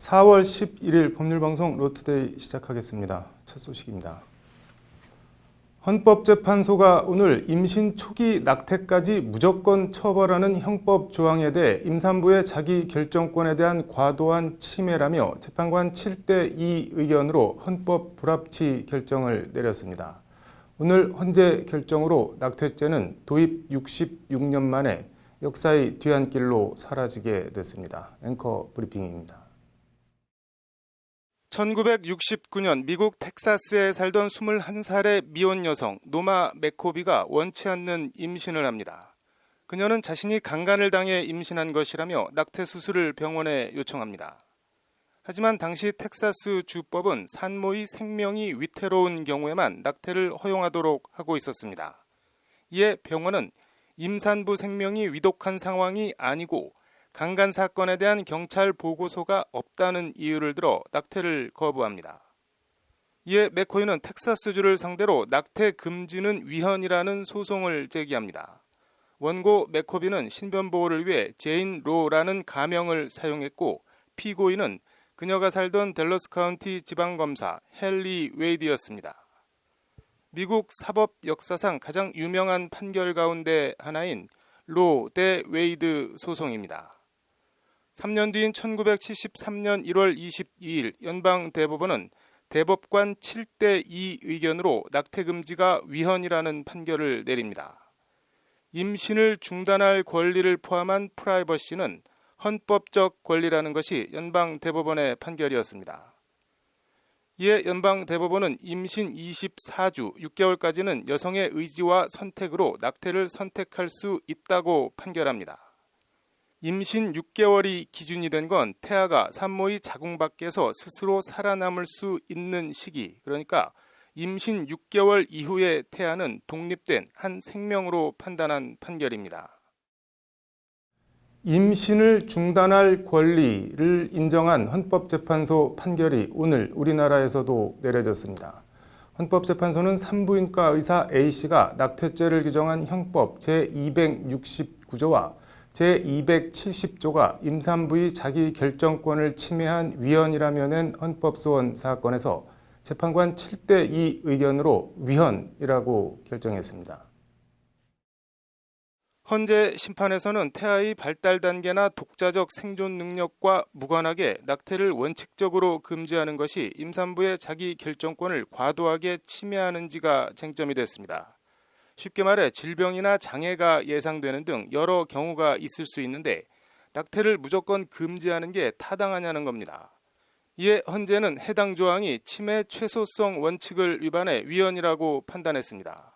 4월 11일 법률방송 로투데이 시작하겠습니다. 첫 소식입니다. 헌법재판소가 오늘 임신 초기 낙태까지 무조건 처벌하는 형법 조항에 대해 임산부의 자기 결정권에 대한 과도한 침해라며 재판관 7대2 의견으로 헌법 불합치 결정을 내렸습니다. 오늘 헌재 결정으로 낙태죄는 도입 66년 만에 역사의 뒤안길로 사라지게 됐습니다. 앵커 브리핑입니다. 1969년 미국 텍사스에 살던 21살의 미혼 여성 노마 맥코비가 원치 않는 임신을 합니다. 그녀는 자신이 강간을 당해 임신한 것이라며 낙태 수술을 병원에 요청합니다. 하지만 당시 텍사스 주법은 산모의 생명이 위태로운 경우에만 낙태를 허용하도록 하고 있었습니다. 이에 병원은 임산부 생명이 위독한 상황이 아니고 강간 사건에 대한 경찰 보고서가 없다는 이유를 들어 낙태를 거부합니다. 이에 맥코이는 텍사스주를 상대로 낙태 금지는 위헌이라는 소송을 제기합니다. 원고 맥코비는 신변 보호를 위해 제인 로라는 가명을 사용했고 피고인은 그녀가 살던 댈러스 카운티 지방검사 헨리 웨이드였습니다. 미국 사법 역사상 가장 유명한 판결 가운데 하나인 로 대 웨이드 소송입니다. 3년 뒤인 1973년 1월 22일 연방대법원은 대법관 7대2 의견으로 낙태 금지가 위헌이라는 판결을 내립니다. 임신을 중단할 권리를 포함한 프라이버시는 헌법적 권리라는 것이 연방대법원의 판결이었습니다. 이에 연방대법원은 임신 24주 6개월까지는 여성의 의지와 선택으로 낙태를 선택할 수 있다고 판결합니다. 임신 6개월이 기준이 된 건 태아가 산모의 자궁 밖에서 스스로 살아남을 수 있는 시기, 그러니까 임신 6개월 이후의 태아는 독립된 한 생명으로 판단한 판결입니다. 임신을 중단할 권리를 인정한 헌법재판소 판결이 오늘 우리나라에서도 내려졌습니다. 헌법재판소는 산부인과 의사 A씨가 낙태죄를 규정한 형법 제269조와 제270조가 임산부의 자기 결정권을 침해한 위헌이라며 낸 헌법소원 사건에서 재판관 7대2 의견으로 위헌이라고 결정했습니다. 헌재 심판에서는 태아의 발달 단계나 독자적 생존 능력과 무관하게 낙태를 원칙적으로 금지하는 것이 임산부의 자기 결정권을 과도하게 침해하는지가 쟁점이 됐습니다. 쉽게 말해 질병이나 장애가 예상되는 등 여러 경우가 있을 수 있는데 낙태를 무조건 금지하는 게 타당하냐는 겁니다. 이에 헌재는 해당 조항이 침해 최소성 원칙을 위반해 위헌이라고 판단했습니다.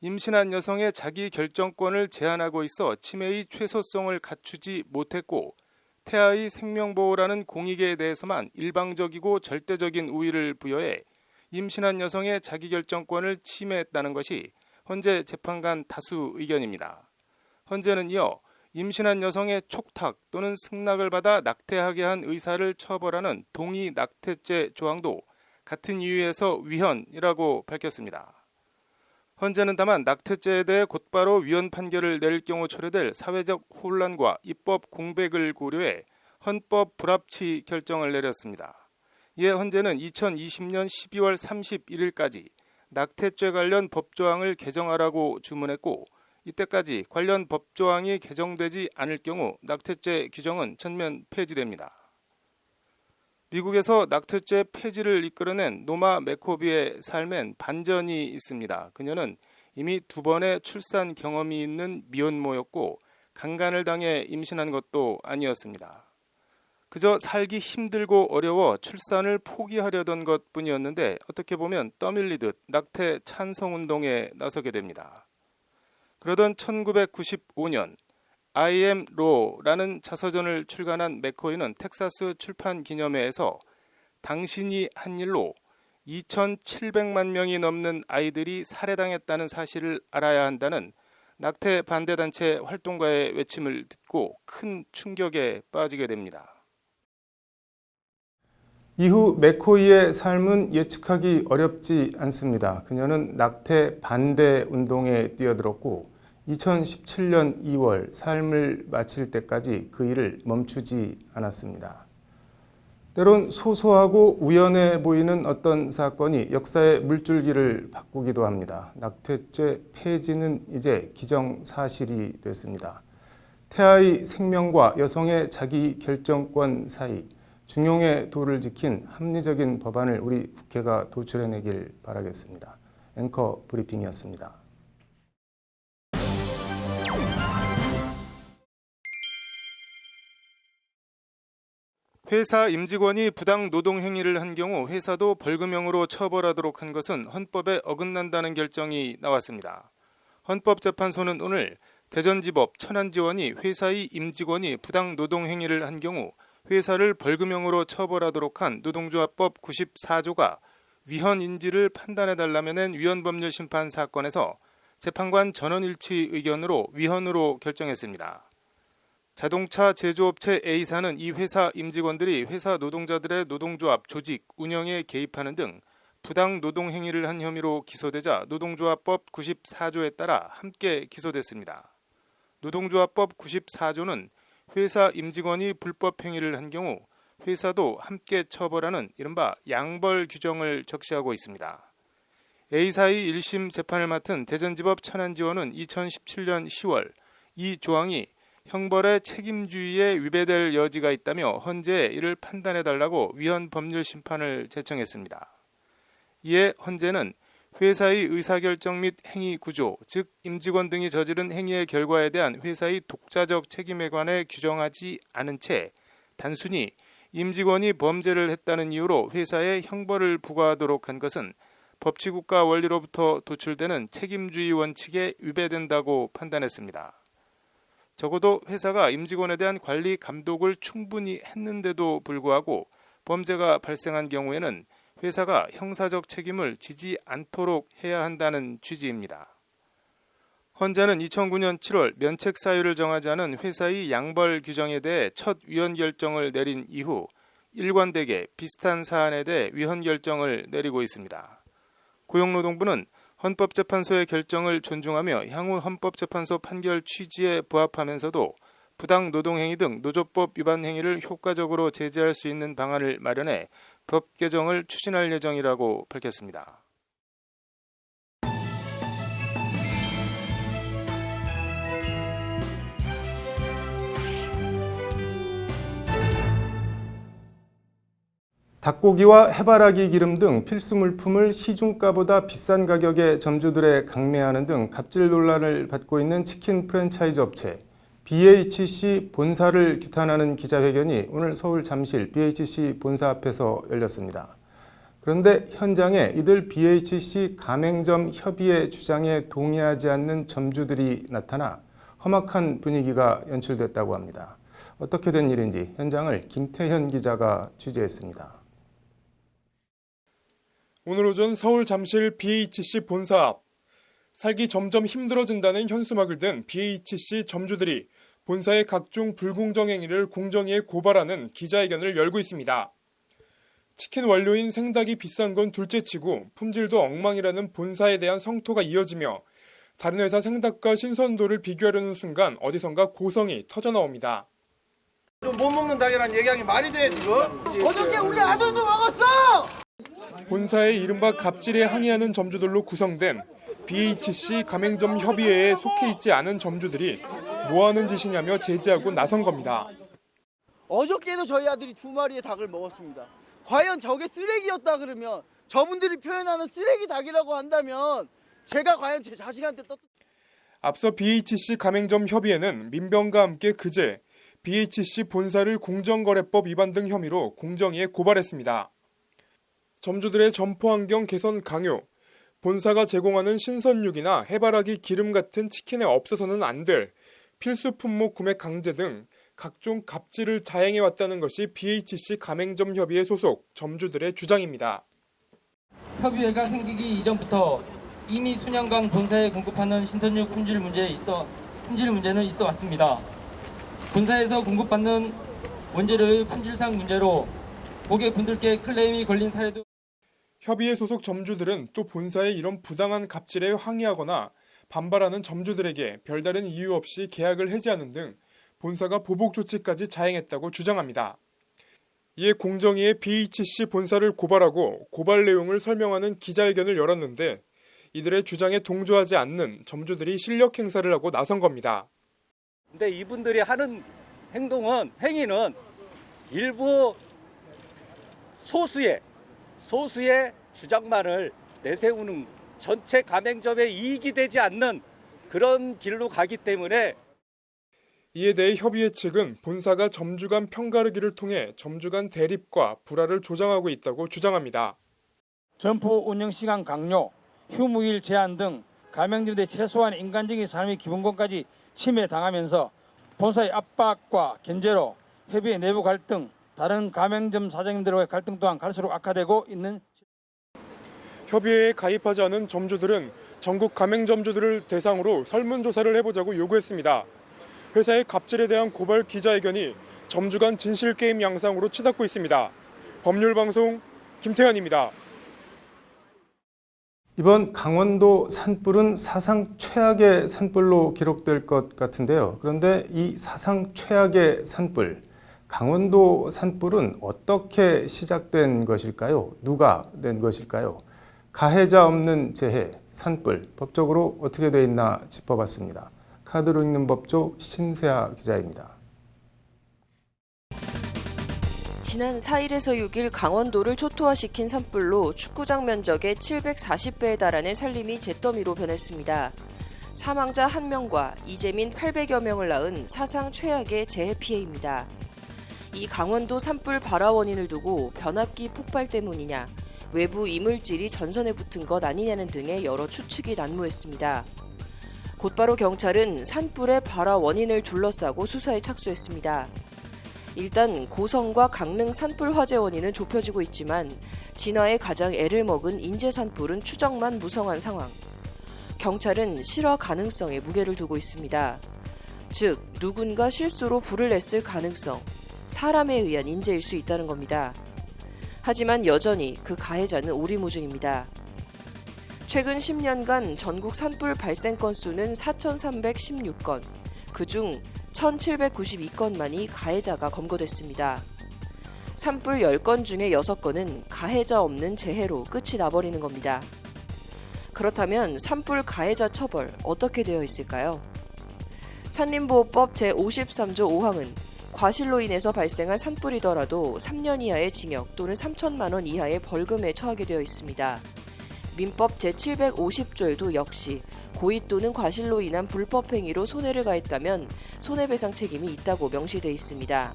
임신한 여성의 자기 결정권을 제한하고 있어 침해의 최소성을 갖추지 못했고 태아의 생명보호라는 공익에 대해서만 일방적이고 절대적인 우위를 부여해 임신한 여성의 자기 결정권을 침해했다는 것이 헌재 재판관 다수 의견입니다. 헌재는 이어 임신한 여성의 촉탁 또는 승낙을 받아 낙태하게 한 의사를 처벌하는 동의 낙태죄 조항도 같은 이유에서 위헌이라고 밝혔습니다. 헌재는 다만 낙태죄에 대해 곧바로 위헌 판결을 내릴 경우 초래될 사회적 혼란과 입법 공백을 고려해 헌법 불합치 결정을 내렸습니다. 이에 헌재는 2020년 12월 31일까지 낙태죄 관련 법조항을 개정하라고 주문했고 이때까지 관련 법조항이 개정되지 않을 경우 낙태죄 규정은 전면 폐지됩니다. 미국에서 낙태죄 폐지를 이끌어낸 노마 맥코비의 삶엔 반전이 있습니다. 그녀는 이미 2번의 출산 경험이 있는 미혼모였고 강간을 당해 임신한 것도 아니었습니다. 그저 살기 힘들고 어려워 출산을 포기하려던 것뿐이었는데 어떻게 보면 떠밀리듯 낙태 찬성운동에 나서게 됩니다. 그러던 1995년 I am Law라는 자서전을 출간한 맥코이는 텍사스 출판 기념회에서 당신이 한 일로 2,700만 명이 넘는 아이들이 살해당했다는 사실을 알아야 한다는 낙태 반대단체 활동가의 외침을 듣고 큰 충격에 빠지게 됩니다. 이후 맥코이의 삶은 예측하기 어렵지 않습니다. 그녀는 낙태 반대 운동에 뛰어들었고 2017년 2월 삶을 마칠 때까지 그 일을 멈추지 않았습니다. 때론 소소하고 우연해 보이는 어떤 사건이 역사의 물줄기를 바꾸기도 합니다. 낙태죄 폐지는 이제 기정사실이 됐습니다. 태아의 생명과 여성의 자기 결정권 사이 중용의 도를 지킨 합리적인 법안을 우리 국회가 도출해내길 바라겠습니다. 앵커 브리핑이었습니다. 회사 임직원이 부당 노동 행위를 한 경우 회사도 벌금형으로 처벌하도록 한 것은 헌법에 어긋난다는 결정이 나왔습니다. 헌법재판소는 오늘 대전지법 천안지원이 회사의 임직원이 부당 노동 행위를 한 경우 회사를 벌금형으로 처벌하도록 한 노동조합법 94조가 위헌인지를 판단해달라며 낸 위헌법률 심판 사건에서 재판관 전원일치 의견으로 위헌으로 결정했습니다. 자동차 제조업체 A사는 이 회사 임직원들이 회사 노동자들의 노동조합 조직, 운영에 개입하는 등 부당 노동 행위를 한 혐의로 기소되자 노동조합법 94조에 따라 함께 기소됐습니다. 노동조합법 94조는 회사 임직원이 불법 행위를 한 경우 회사도 함께 처벌하는 이른바 양벌 규정을 적시하고 있습니다. A사의 1심 재판을 맡은 대전지법 천안지원은 2017년 10월 이 조항이 형벌의 책임주의에 위배될 여지가 있다며 헌재에 이를 판단해달라고 위헌 법률 심판을 제청했습니다. 이에 헌재는 회사의 의사결정 및 행위 구조, 즉 임직원 등이 저지른 행위의 결과에 대한 회사의 독자적 책임에 관해 규정하지 않은 채 단순히 임직원이 범죄를 했다는 이유로 회사에 형벌을 부과하도록 한 것은 법치국가 원리로부터 도출되는 책임주의 원칙에 위배된다고 판단했습니다. 적어도 회사가 임직원에 대한 관리 감독을 충분히 했는데도 불구하고 범죄가 발생한 경우에는 회사가 형사적 책임을 지지 않도록 해야 한다는 취지입니다. 헌재는 2009년 7월 면책 사유를 정하지 않은 회사의 양벌 규정에 대해 첫 위헌 결정을 내린 이후 일관되게 비슷한 사안에 대해 위헌 결정을 내리고 있습니다. 고용노동부는 헌법재판소의 결정을 존중하며 향후 헌법재판소 판결 취지에 부합하면서도 부당 노동행위 등 노조법 위반 행위를 효과적으로 제재할 수 있는 방안을 마련해 법 개정을 추진할 예정이라고 밝혔습니다. 닭고기와 해바라기 기름 등 필수 물품을 시중가보다 비싼 가격에 점주들에 강매하는 등 갑질 논란을 받고 있는 치킨 프랜차이즈 업체 BHC 본사를 규탄하는 기자회견이 오늘 서울 잠실 BHC 본사 앞에서 열렸습니다. 그런데 현장에 이들 BHC 가맹점 협의회 주장에 동의하지 않는 점주들이 나타나 험악한 분위기가 연출됐다고 합니다. 어떻게 된 일인지 현장을 김태현 기자가 취재했습니다. 오늘 오전 서울 잠실 BHC 본사 앞, 살기 점점 힘들어진다는 현수막을 든 BHC 점주들이 본사의 각종 불공정 행위를 공정위에 고발하는 기자회견을 열고 있습니다. 치킨 원료인 생닭이 비싼 건 둘째치고 품질도 엉망이라는 본사에 대한 성토가 이어지며 다른 회사 생닭과 신선도를 비교하려는 순간 어디선가 고성이 터져나옵니다. 못 먹는 닭이란 얘기하기 말이 돼 지금? 어저께 우리 아들도 먹었어! 본사의 이른바 갑질에 항의하는 점주들로 구성된 BHC 가맹점 협의회에 속해 있지 않은 점주들이 뭐하는 짓이냐며 제지하고 나선 겁니다. 어저께도 저희 아들이 2마리의 닭을 먹었습니다. 과연 저게 쓰레기였다 그러면 저분들이 표현하는 쓰레기 닭이라고 한다면 제가 과연 제 자식한테 앞서 BHC 가맹점 협의회는 민병과 함께 그제 BHC 본사를 공정거래법 위반 등 혐의로 공정위에 고발했습니다. 점주들의 점포 환경 개선 강요, 본사가 제공하는 신선육이나 해바라기 기름 같은 치킨에 없어서는 안 될 필수 품목 구매 강제 등 각종 갑질을 자행해왔다는 것이 BHC 가맹점 협의회 소속 점주들의 주장입니다. 협의회가 생기기 이전부터 이미 수년간 본사에 공급하는 신선육 품질 문제는 있어 왔습니다. 본사에서 공급받는 원재료의 품질상 문제로 고객분들께 클레임이 걸린 사례도. 협의회 소속 점주들은 또 본사의 이런 부당한 갑질에 항의하거나 반발하는 점주들에게 별다른 이유 없이 계약을 해지하는 등 본사가 보복 조치까지 자행했다고 주장합니다. 이에 공정위의 BHC 본사를 고발하고 고발 내용을 설명하는 기자회견을 열었는데 이들의 주장에 동조하지 않는 점주들이 실력 행사를 하고 나선 겁니다. 근데 이분들이 하는 행위는 일부 소수의 주장만을 내세우는 전체 가맹점에 이익이 되지 않는 그런 길로 가기 때문에 이에 대해 협의회 측은 본사가 점주 간 편가르기를 통해 점주 간 대립과 불화를 조장하고 있다고 주장합니다. 점포 운영 시간 강요, 휴무일 제한 등 가맹점들의 최소한 인간적인 삶의 기본권까지 침해당하면서 본사의 압박과 견제로 협의회 내부 갈등, 다른 가맹점 사장님들과의 갈등 또한 갈수록 악화되고 있는. 협의회에 가입하지 않은 점주들은 전국 가맹점주들을 대상으로 설문조사를 해보자고 요구했습니다. 회사의 갑질에 대한 고발 기자회견이 점주 간 진실게임 양상으로 치닫고 있습니다. 법률방송 김태현입니다. 이번 강원도 산불은 사상 최악의 산불로 기록될 것 같은데요. 그런데 이 사상 최악의 산불, 강원도 산불은 어떻게 시작된 것일까요? 누가 낸 것일까요? 가해자 없는 재해, 산불, 법적으로 어떻게 돼 있나 짚어봤습니다. 카드로 읽는 법조 신세아 기자입니다. 지난 4일에서 6일 강원도를 초토화시킨 산불로 축구장 면적의 740배에 달하는 산림이 잿더미로 변했습니다. 사망자 1명과 이재민 800여 명을 낳은 사상 최악의 재해 피해입니다. 이 강원도 산불 발화 원인을 두고 변압기 폭발 때문이냐, 외부 이물질이 전선에 붙은 것 아니냐는 등의 여러 추측이 난무했습니다. 곧바로 경찰은 산불의 발화 원인을 둘러싸고 수사에 착수했습니다. 일단 고성과 강릉 산불 화재 원인은 좁혀지고 있지만 진화에 가장 애를 먹은 인제 산불은 추정만 무성한 상황. 경찰은 실화 가능성에 무게를 두고 있습니다. 즉, 누군가 실수로 불을 냈을 가능성, 사람에 의한 인재일 수 있다는 겁니다. 하지만 여전히 그 가해자는 오리무중입니다. 최근 10년간 전국 산불 발생 건수는 4,316건, 그중 1,792건만이 가해자가 검거됐습니다. 산불 10건 중에 6건은 가해자 없는 재해로 끝이 나버리는 겁니다. 그렇다면 산불 가해자 처벌 어떻게 되어 있을까요? 산림보호법 제53조 5항은 과실로 인해서 발생한 산불이더라도 3년 이하의 징역 또는 3천만 원 이하의 벌금에 처하게 되어 있습니다. 민법 제750조에도 역시 고의 또는 과실로 인한 불법 행위로 손해를 가했다면 손해배상 책임이 있다고 명시되어 있습니다.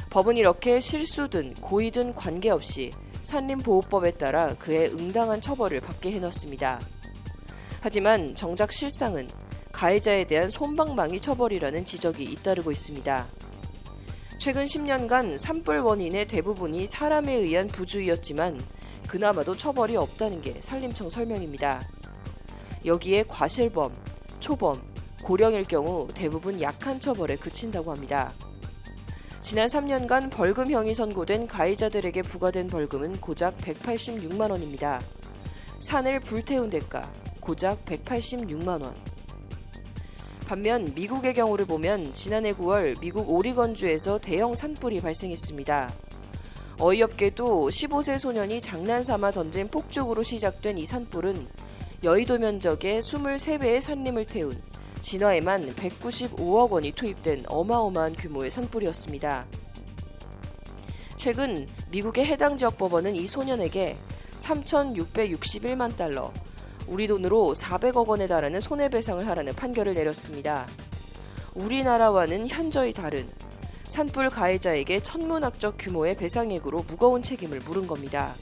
법은 이렇게 실수든 고의든 관계없이 산림보호법에 따라 그에 응당한 처벌을 받게 해놨습니다. 하지만 정작 실상은 가해자에 대한 솜방망이 처벌이라는 지적이 잇따르고 있습니다. 최근 10년간 산불 원인의 대부분이 사람에 의한 부주의였지만 그나마도 처벌이 없다는 게 산림청 설명입니다. 여기에 과실범, 초범, 고령일 경우 대부분 약한 처벌에 그친다고 합니다. 지난 3년간 벌금형이 선고된 가해자들에게 부과된 벌금은 고작 186만 원입니다. 산을 불태운 대가 고작 186만 원. 반면 미국의 경우를 보면 지난해 9월 미국 오리건주에서 대형 산불이 발생했습니다. 어이없게도 15세 소년이 장난삼아 던진 폭죽으로 시작된 이 산불은 여의도 면적의 23배의 산림을 태운 진화에만 195억 원이 투입된 어마어마한 규모의 산불이었습니다. 최근 미국의 해당 지역 법원은 이 소년에게 3,661만 달러, 우리 돈으로 400억 원에 달하는 손해배상을 하라는 판결을 내렸습니다. 우리나라와는 현저히 다른 산불 가해자에게 천문학적 규모의 배상액으로 무거운 책임을 물은 겁니다.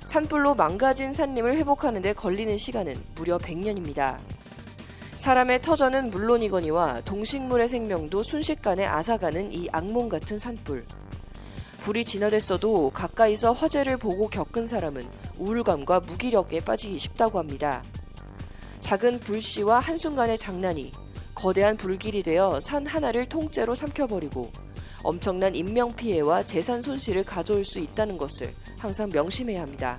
산불로 망가진 산림을 회복하는 데 걸리는 시간은 무려 100년입니다. 사람의 터전은 물론이거니와 동식물의 생명도 순식간에 앗아가는 이 악몽 같은 산불. 불이 진화됐어도 가까이서 화재를 보고 겪은 사람은 우울감과 무기력에 빠지기 쉽다고 합니다. 작은 불씨와 한순간의 장난이 거대한 불길이 되어 산 하나를 통째로 삼켜버리고 엄청난 인명피해와 재산 손실을 가져올 수 있다는 것을 항상 명심해야 합니다.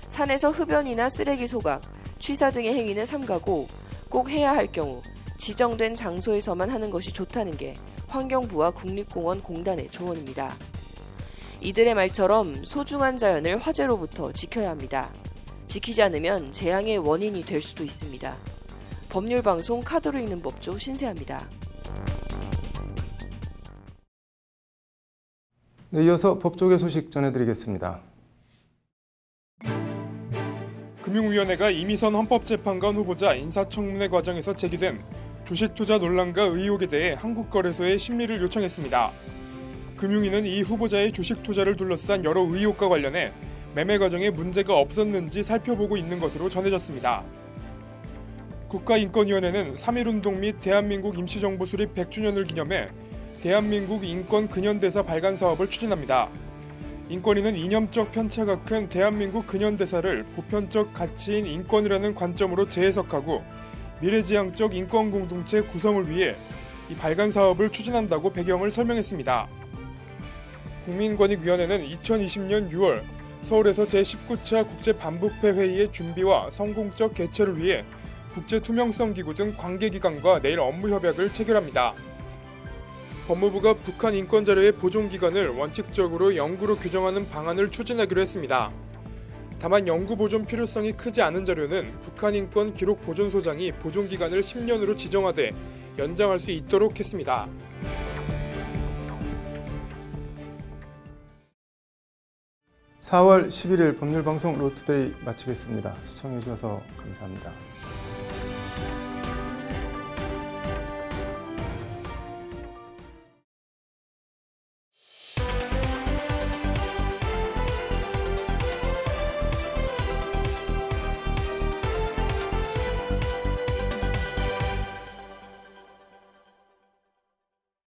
산에서 흡연이나 쓰레기 소각, 취사 등의 행위는 삼가고 꼭 해야 할 경우 지정된 장소에서만 하는 것이 좋다는 게 환경부와 국립공원공단의 조언입니다. 이들의 말처럼 소중한 자연을 화재로부터 지켜야 합니다. 지키지 않으면 재앙의 원인이 될 수도 있습니다. 법률방송 카드로 읽는 법조 신세아입니다. 네, 이어서 법조계 소식 전해드리겠습니다. 금융위원회가 이미선 헌법재판관 후보자 인사청문회 과정에서 제기된 주식투자 논란과 의혹에 대해 한국거래소에 심리를 요청했습니다. 금융위는 이 후보자의 주식투자를 둘러싼 여러 의혹과 관련해 매매 과정에 문제가 없었는지 살펴보고 있는 것으로 전해졌습니다. 국가인권위원회는 3.1운동 및 대한민국 임시정부 수립 100주년을 기념해 대한민국 인권 근현대사 발간 사업을 추진합니다. 인권위는 이념적 편차가 큰 대한민국 근현대사를 보편적 가치인 인권이라는 관점으로 재해석하고 미래지향적 인권 공동체 구성을 위해 이 발간 사업을 추진한다고 배경을 설명했습니다. 국민권익위원회는 2020년 6월 서울에서 제19차 국제반부패 회의의 준비와 성공적 개최를 위해 국제투명성기구 등 관계기관과 내일 업무 협약을 체결합니다. 법무부가 북한 인권자료의 보존기간을 원칙적으로 영구로 규정하는 방안을 추진하기로 했습니다. 다만 영구 보존 필요성이 크지 않은 자료는 북한 인권 기록 보존소장이 보존기간을 10년으로 지정하되 연장할 수 있도록 했습니다. (4월 11일) 법률방송 로투데이 마치겠습니다. 시청해주셔서 감사합니다.